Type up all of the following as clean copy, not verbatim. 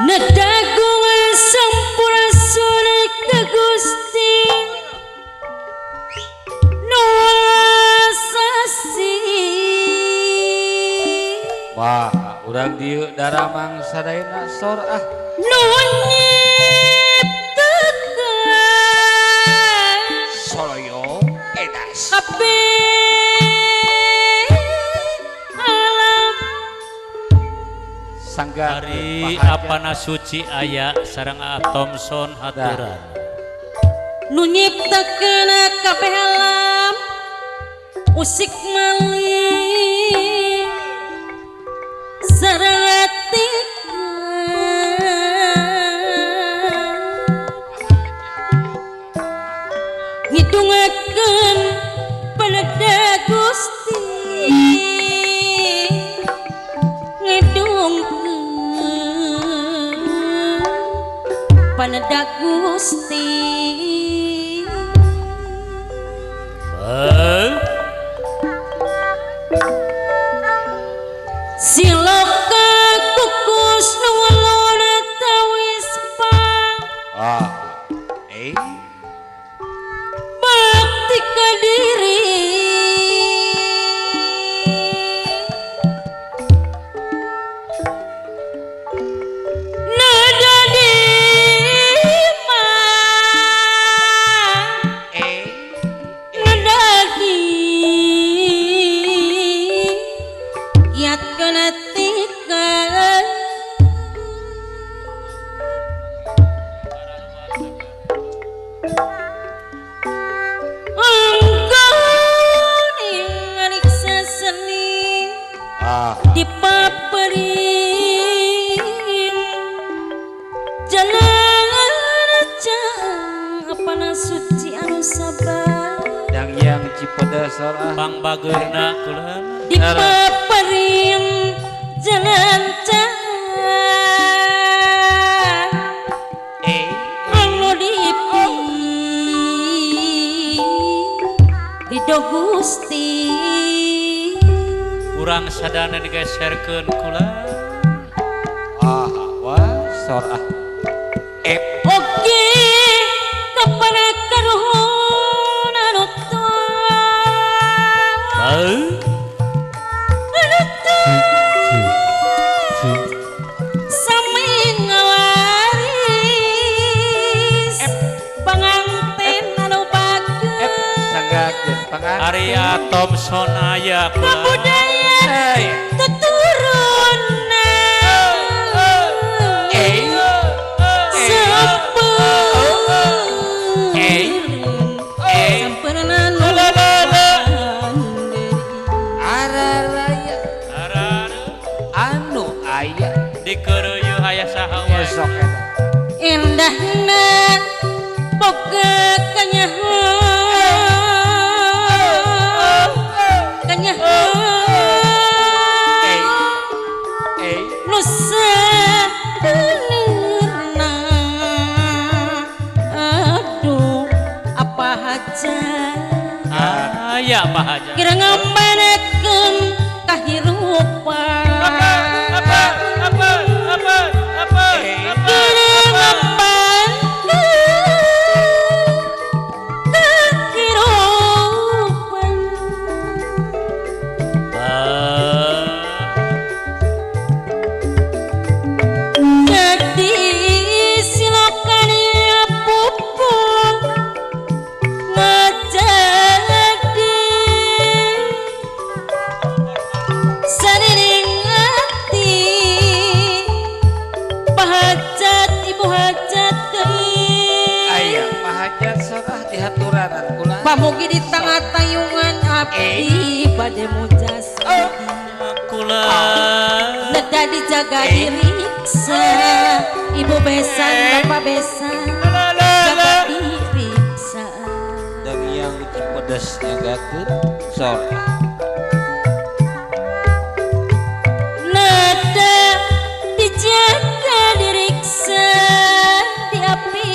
Nedagung sampurasun ka Gusti nuasasi. Wah, urang dieu daramang sadayana sor ah. Nuhun nyiptakeun Soloyo edas. kabeh alam. Sanggar Hari apana suci aya sareng Thompson haturan. Nu nyiptakeun kabeh alam usik malih sareng ngidungakeun panada Gusti ngidungkeun panada Gusti. Siloka kukus nulun tawis pang Ah. bakti ka diri nada dima ngadagi yat kana tikan Ah. dipaperim jalan rajang apana suci anu sabar Yang Cipedes sor ah. Bang bageuna kulan. dipaperim jalan anu dipi ridho Gusti. Urang sadana digeserkeun kulan. Ah, wah sor ah. Oke kepada karuhun anu sami ngalaris panganten anu bagus Sanggakeun pangan. Arya Thompson aya kulan. budaya tuturuna sampeurna Araraya anu aya dikeureuy aya saha wae. esok eta. indahna boga kanyaho nusa benerna aduh apa haja Aya apa aja. kira ngambanakeun kahirupan hajat sorah dihaturanan kula. Pamugi di tengah tayungan abdi bade mujas. Kula Neda dijaga diriksa, ibu besan bapak besan, jaga diriksa. Dan yang pedas nyagakeun sorah. Neda dijaga diriksa di api.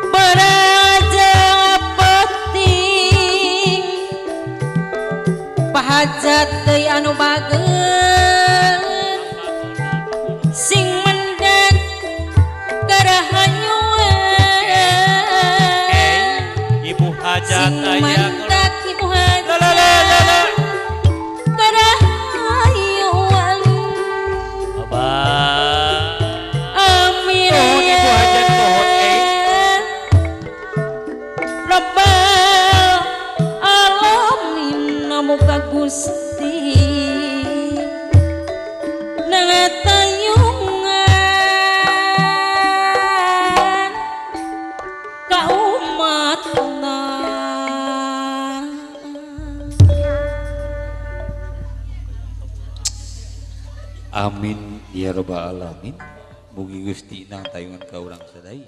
Beraja peting pahajat deui anu bageun sing mendak karahayuan ibu hajat sing aya mendak ibu hajat karahayuan Abah amin Pohon ibu hajat pohon Rabbal alamin namuka Gusti nangatayungan ka umatna. Amin ya rabbal alamin. Mugi Gusti nang tayungan ka urang sadaya.